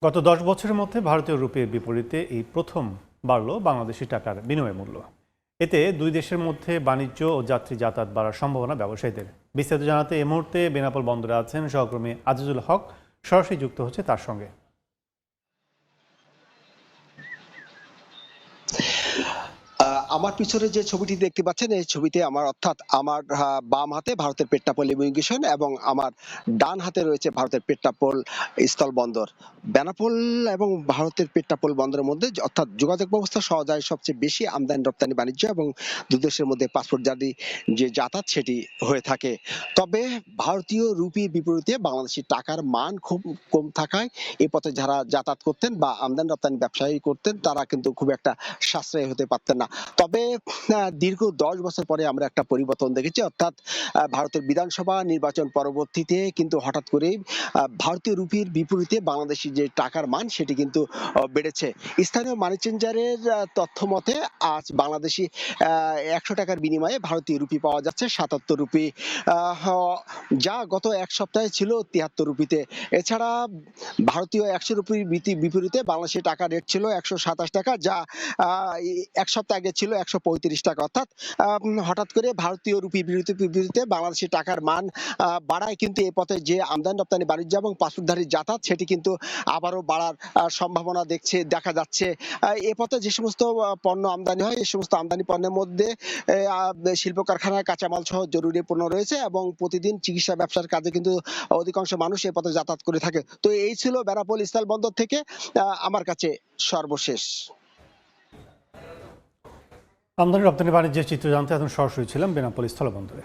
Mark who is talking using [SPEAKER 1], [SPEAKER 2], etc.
[SPEAKER 1] গত ১০ বছরের মধ্যে ভারতীয় রুপির বিপরীতে এই প্রথম বাড়ল বাংলাদেশি টাকার বিনিময় মূল্য। এতে দুই দেশের মধ্যে বাণিজ্য ও যাত্রী যাতায়াত বাড়ার সম্ভাবনা ব্যবসায়ীদের। বিস্তারিত জানাতে এই মুহূর্তে বেনাপোল বন্দরে আছেন সহকর্মী আজিজুল হক, সরাসরি যুক্ত হচ্ছে তার সঙ্গে।
[SPEAKER 2] আমার পিছনে যে ছবিটি দেখতে পাচ্ছেন, এই ছবিতে আমার বাম হাতে ভারতের পেট্টাপোল ইমিগ্রেশন এবং আমার ডান হাতে রয়েছে ভারতের পেট্টাপোল স্থলবন্দর। বেনাপোল এবং ভারতের পেট্টাপোল বন্দরের মধ্যে অর্থাৎ যোগাযোগ ব্যবস্থা সহজ হয়, সবচেয়ে বেশি আমদানি রপ্তানি বাণিজ্য এবং দুই দেশের মধ্যে পাসপোর্ট জারি যে যাতায়াত সেটি হয়ে থাকে। তবে ভারতীয় রুপির বিপরীতে বাংলাদেশি টাকার মান খুব কম থাকায় এই পথে যারা যাতায়াত করতেন বা আমদানি রপ্তানি ব্যবসায়ী করতেন তারা কিন্তু খুব একটা সাশ্রয়ী হতে পারতেন না। তবে দীর্ঘ ১০ বছর পরে আমরা একটা পরিবর্তন দেখেছি, অর্থাৎ ভারতের বিধানসভা নির্বাচন পরবর্তীতে কিন্তু হঠাৎ করেই ভারতীয় রুপির বিপরীতে বাংলাদেশি যে টাকার মান সেটি কিন্তু বেড়েছে। স্থানীয় মানি চেঞ্জারের তথ্য মতে আজ বাংলাদেশি ১০০ টাকার বিনিময়ে ভারতীয় রুপি পাওয়া যাচ্ছে ৭৭ রুপি, যা গত এক সপ্তাহে ছিল ৭৩ রুপিতে। এছাড়া ভারতীয় ১০০ রুপির বিপরীতে বাংলাদেশি টাকা রেট ছিল ১২৭ টাকা, যা এক সপ্তাহ আগে ছিল ১৩৫ টাকা। অর্থাৎ হঠাৎ করে ভারতীয় রুপির বিপরীতে বাংলাদেশি টাকার মান বাড়ায় কিন্তু এই পথে যে আমদানি রপ্তানি বাণিজ্য এবং পাসপোর্টধারী যাতায়াত সেটি কিন্তু আবারও বাড়ার সম্ভাবনা দেখা যাচ্ছে। এ পথে যে সমস্ত পণ্য আমদানি হয়, এই সমস্ত আমদানি পণ্যের মধ্যে শিল্প কারখানার কাঁচামাল সহ জরুরি পণ্য রয়েছে এবং প্রতিদিন চিকিৎসা ব্যবসার কাজে কিন্তু অধিকাংশ মানুষ এ পথে যাতায়াত করে থাকে। তো এই ছিল বেনাপোল স্থলবন্দর থেকে আমার কাছে সর্বশেষ।
[SPEAKER 1] আমদানি রপ্তানি বাণিজ্যের চিত্র জানতে এখন সরাসরি ছিলাম বেনাপোল স্থলবন্দরে।